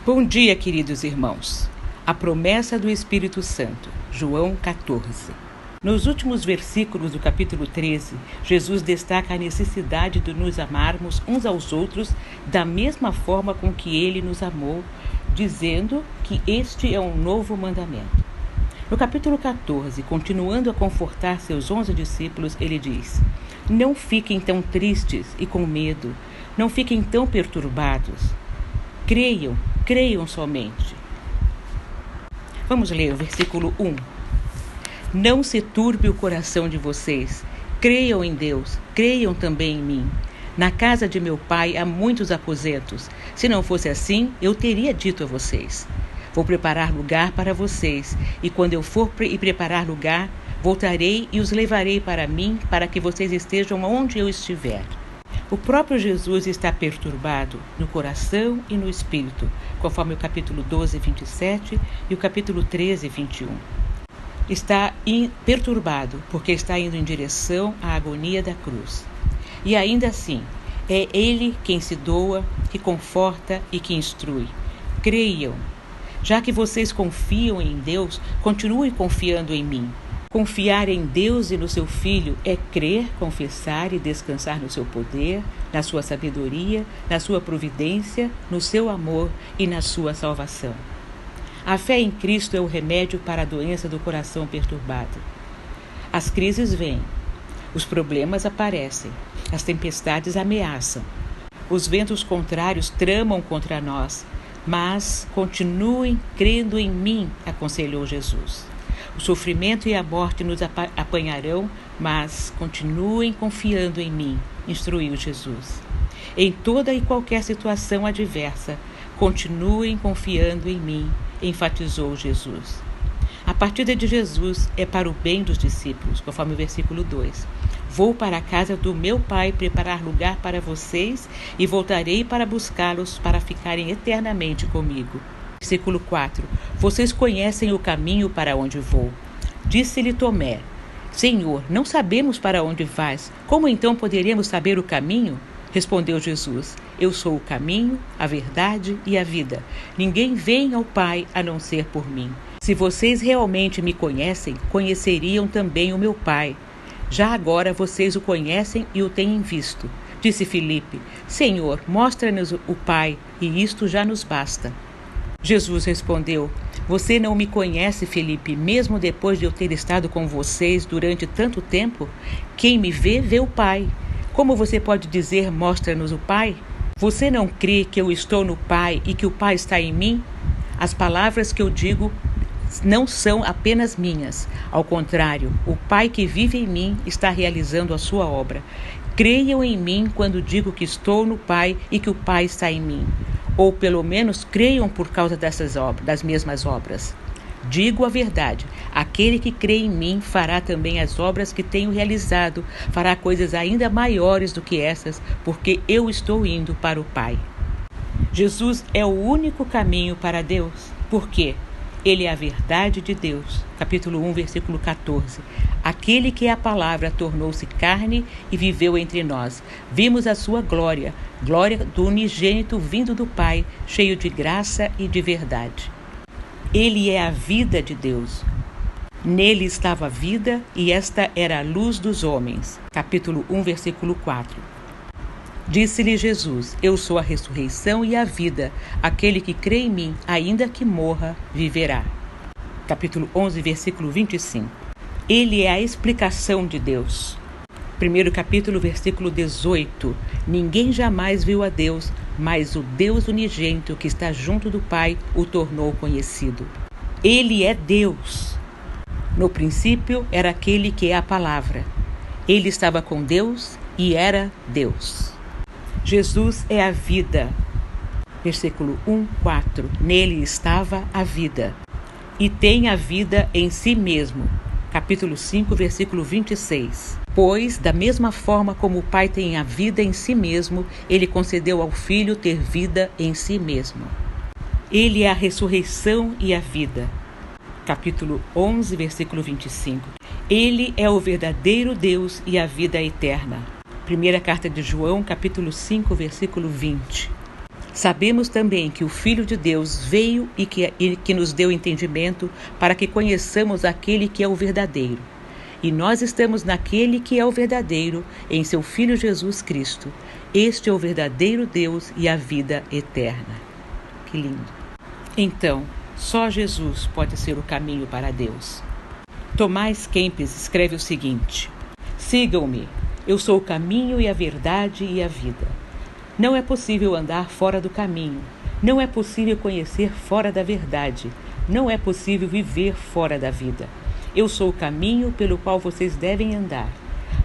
Bom dia, queridos irmãos. A promessa do Espírito Santo, João 14. Nos últimos versículos do capítulo 13, Jesus destaca a necessidade de nos amarmos uns aos outros da mesma forma com que ele nos amou, dizendo que este é um novo mandamento. No capítulo 14, continuando a confortar seus 11 discípulos, ele diz: não fiquem tão tristes e com medo, não fiquem tão perturbados. Creiam somente. Vamos ler o versículo 1. Não se turbe o coração de vocês. Creiam em Deus, creiam também em mim. Na casa de meu pai há muitos aposentos. Se não fosse assim, eu teria dito a vocês. Vou preparar lugar para vocês, e quando eu for preparar lugar, voltarei e os levarei para mim, para que vocês estejam onde eu estiver. O próprio Jesus está perturbado no coração e no espírito, conforme o capítulo 12, 27 e o capítulo 13, 21. Está perturbado porque está indo em direção à agonia da cruz. E ainda assim, é Ele quem se doa, que conforta e que instrui. Creiam. Já que vocês confiam em Deus, continuem confiando em mim. Confiar em Deus e no seu Filho é crer, confessar e descansar no seu poder, na sua sabedoria, na sua providência, no seu amor e na sua salvação. A fé em Cristo é o remédio para a doença do coração perturbado. As crises vêm, os problemas aparecem, as tempestades ameaçam, os ventos contrários tramam contra nós, mas continuem crendo em mim, aconselhou Jesus. O sofrimento e a morte nos apanharão, mas continuem confiando em mim, instruiu Jesus. Em toda e qualquer situação adversa, continuem confiando em mim, enfatizou Jesus. A partida de Jesus é para o bem dos discípulos, conforme o versículo 2. Vou para a casa do meu Pai preparar lugar para vocês e voltarei para buscá-los para ficarem eternamente comigo. Versículo 4. Vocês conhecem o caminho para onde vou. Disse-lhe Tomé: Senhor, não sabemos para onde vais. Como então poderemos saber o caminho? Respondeu Jesus: Eu sou o caminho, a verdade e a vida. Ninguém vem ao Pai a não ser por mim. Se vocês realmente me conhecem, conheceriam também o meu Pai. Já agora vocês o conhecem e o têm visto. Disse Filipe: Senhor, mostra-nos o Pai, e isto já nos basta. Jesus respondeu: Você não me conhece, Filipe, mesmo depois de eu ter estado com vocês durante tanto tempo? Quem me vê, vê o Pai. Como você pode dizer, mostra-nos o Pai? Você não crê que eu estou no Pai e que o Pai está em mim? As palavras que eu digo não são apenas minhas. Ao contrário, o Pai que vive em mim está realizando a sua obra. Creiam em mim quando digo que estou no Pai e que o Pai está em mim. Ou pelo menos creiam por causa das mesmas obras. Digo a verdade, aquele que crê em mim fará também as obras que tenho realizado, fará coisas ainda maiores do que essas, porque eu estou indo para o Pai. Jesus é o único caminho para Deus. Por quê? Ele é a verdade de Deus. Capítulo 1, versículo 14. Aquele que é a palavra tornou-se carne e viveu entre nós. Vimos a sua glória, glória do unigênito vindo do Pai, cheio de graça e de verdade. Ele é a vida de Deus. Nele estava a vida e esta era a luz dos homens. Capítulo 1, versículo 4. Disse-lhe Jesus: Eu sou a ressurreição e a vida. Aquele que crê em mim, ainda que morra, viverá. Capítulo 11, versículo 25. Ele é a explicação de Deus. Primeiro capítulo, versículo 18. Ninguém jamais viu a Deus, mas o Deus unigênito que está junto do Pai o tornou conhecido. Ele é Deus. No princípio era aquele que é a palavra. Ele estava com Deus e era Deus. Jesus é a vida. Versículo 1, 4. Nele estava a vida, e tem a vida em si mesmo. Capítulo 5, versículo 26. Pois, da mesma forma como o Pai tem a vida em si mesmo, ele concedeu ao Filho ter vida em si mesmo. Ele é a ressurreição e a vida. Capítulo 11, versículo 25. Ele é o verdadeiro Deus e a vida eterna. Primeira carta de João, capítulo 5, versículo 20. Sabemos também que o Filho de Deus veio e que nos deu entendimento para que conheçamos aquele que é o verdadeiro. E nós estamos naquele que é o verdadeiro, em seu Filho Jesus Cristo. Este é o verdadeiro Deus e a vida eterna. Que lindo! Então, só Jesus pode ser o caminho para Deus. Tomás Kempis escreve o seguinte: sigam-me, eu sou o caminho e a verdade e a vida. Não é possível andar fora do caminho, não é possível conhecer fora da verdade, não é possível viver fora da vida. Eu sou o caminho pelo qual vocês devem andar,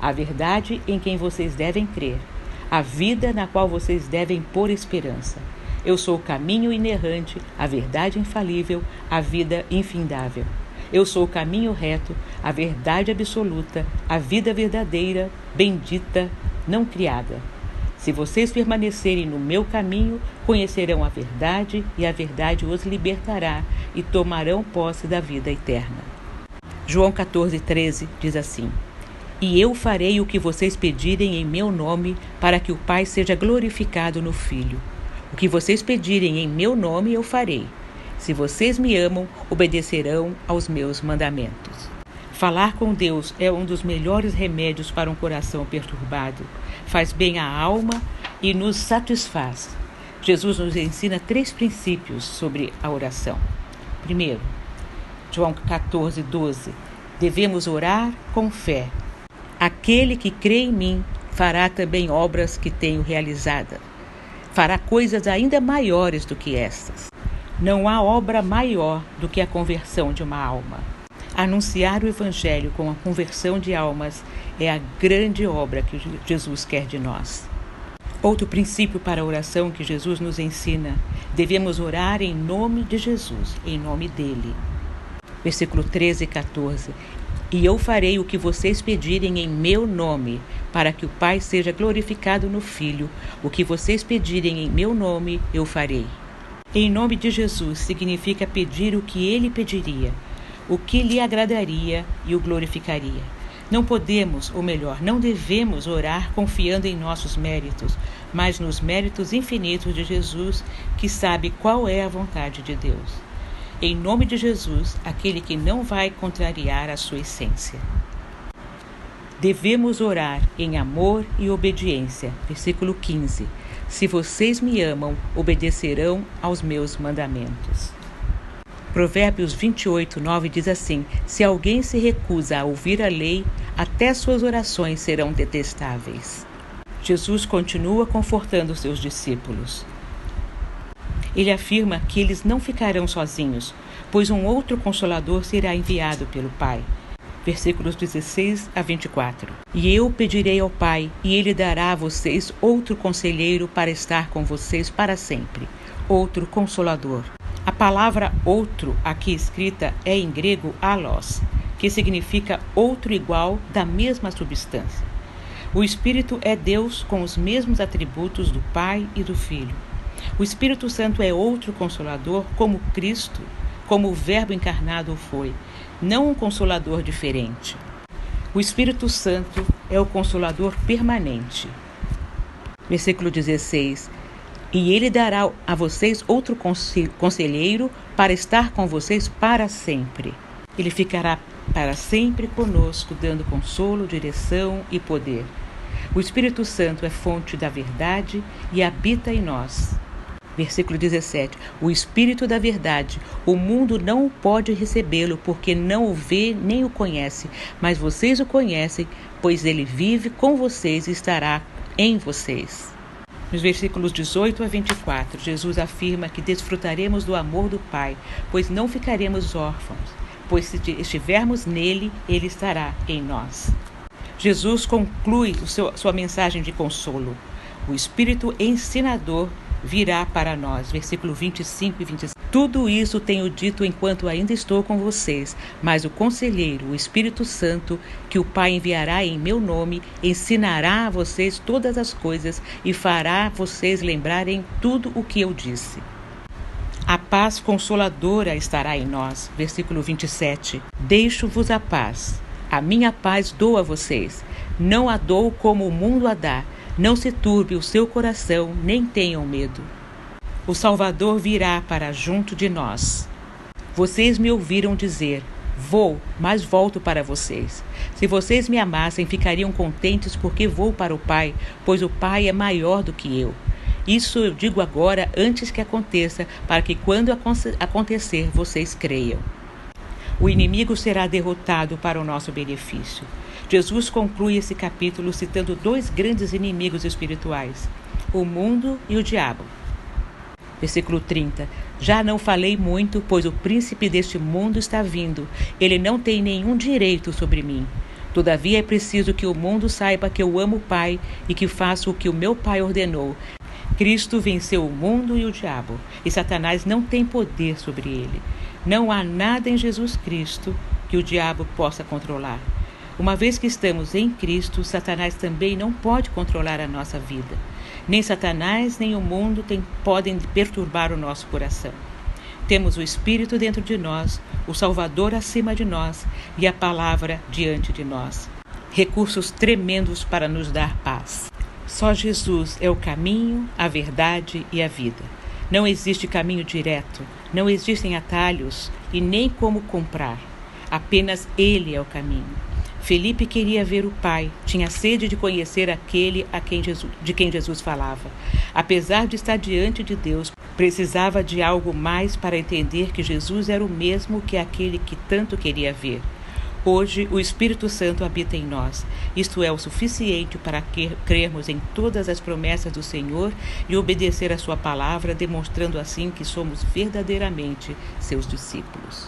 a verdade em quem vocês devem crer, a vida na qual vocês devem pôr esperança. Eu sou o caminho inerrante, a verdade infalível, a vida infindável. Eu sou o caminho reto, a verdade absoluta, a vida verdadeira, bendita, não criada. Se vocês permanecerem no meu caminho, conhecerão a verdade e a verdade os libertará e tomarão posse da vida eterna. João 14:13 diz assim: e eu farei o que vocês pedirem em meu nome, para que o Pai seja glorificado no Filho. O que vocês pedirem em meu nome eu farei. Se vocês me amam, obedecerão aos meus mandamentos. Falar com Deus é um dos melhores remédios para um coração perturbado. Faz bem à alma e nos satisfaz. Jesus nos ensina 3 princípios sobre a oração. Primeiro, João 14:12. Devemos orar com fé. Aquele que crê em mim fará também obras que tenho realizadas. Fará coisas ainda maiores do que estas. Não há obra maior do que a conversão de uma alma. Anunciar o Evangelho com a conversão de almas é a grande obra que Jesus quer de nós. Outro princípio para a oração que Jesus nos ensina: devemos orar em nome de Jesus, em nome dele. Versículo 13 e 14. E eu farei o que vocês pedirem em meu nome, para que o Pai seja glorificado no Filho. O que vocês pedirem em meu nome, eu farei. Em nome de Jesus significa pedir o que ele pediria, o que lhe agradaria e o glorificaria. Não podemos, ou melhor, não devemos orar confiando em nossos méritos, mas nos méritos infinitos de Jesus, que sabe qual é a vontade de Deus. Em nome de Jesus, aquele que não vai contrariar a sua essência. Devemos orar em amor e obediência. Versículo 15. Se vocês me amam, obedecerão aos meus mandamentos. Provérbios 28:9 diz assim: se alguém se recusa a ouvir a lei, até suas orações serão detestáveis. Jesus continua confortando seus discípulos. Ele afirma que eles não ficarão sozinhos, pois um outro Consolador será enviado pelo Pai. Versículos 16 a 24. E eu pedirei ao Pai, e ele dará a vocês outro conselheiro para estar com vocês para sempre, outro Consolador. A palavra outro aqui escrita é em grego allos, que significa outro igual da mesma substância. O Espírito é Deus com os mesmos atributos do Pai e do Filho. O Espírito Santo é outro Consolador, como Cristo, como o Verbo encarnado foi, não um Consolador diferente. O Espírito Santo é o Consolador permanente. Versículo 16. E ele dará a vocês outro conselheiro para estar com vocês para sempre. Ele ficará para sempre conosco, dando consolo, direção e poder. O Espírito Santo é fonte da verdade e habita em nós. Versículo 17. O Espírito da verdade, o mundo não pode recebê-lo, porque não o vê nem o conhece, mas vocês o conhecem, pois ele vive com vocês e estará em vocês. Nos versículos 18 a 24, Jesus afirma que desfrutaremos do amor do Pai, pois não ficaremos órfãos, pois se estivermos nele, ele estará em nós. Jesus conclui sua mensagem de consolo. O Espírito ensinador virá para nós. Versículo 25 e 26. Tudo isso tenho dito enquanto ainda estou com vocês, mas o Conselheiro, o Espírito Santo, que o Pai enviará em meu nome, ensinará a vocês todas as coisas e fará vocês lembrarem tudo o que eu disse. A paz consoladora estará em nós. Versículo 27. Deixo-vos a paz. A minha paz dou a vocês. Não a dou como o mundo a dá. Não se turbe o seu coração, nem tenham medo. O Salvador virá para junto de nós. Vocês me ouviram dizer: vou, mas volto para vocês. Se vocês me amassem, ficariam contentes porque vou para o Pai, pois o Pai é maior do que eu. Isso eu digo agora, antes que aconteça, para que quando acontecer, vocês creiam. O inimigo será derrotado para o nosso benefício. Jesus conclui esse capítulo citando 2 grandes inimigos espirituais: o mundo e o diabo. Versículo 30. Já não falei muito, pois o príncipe deste mundo está vindo. Ele não tem nenhum direito sobre mim. Todavia é preciso que o mundo saiba que eu amo o Pai e que faço o que o meu Pai ordenou. Cristo venceu o mundo e o diabo, e Satanás não tem poder sobre ele. Não há nada em Jesus Cristo que o diabo possa controlar. Uma vez que estamos em Cristo, Satanás também não pode controlar a nossa vida. Nem Satanás, nem o mundo podem perturbar o nosso coração. Temos o Espírito dentro de nós, o Salvador acima de nós e a Palavra diante de nós. Recursos tremendos para nos dar paz. Só Jesus é o caminho, a verdade e a vida. Não existe caminho direto, não existem atalhos e nem como comprar. Apenas Ele é o caminho. Felipe queria ver o Pai, tinha sede de conhecer aquele de quem Jesus falava. Apesar de estar diante de Deus, precisava de algo mais para entender que Jesus era o mesmo que aquele que tanto queria ver. Hoje, o Espírito Santo habita em nós. Isto é o suficiente para crermos em todas as promessas do Senhor e obedecer a sua palavra, demonstrando assim que somos verdadeiramente seus discípulos.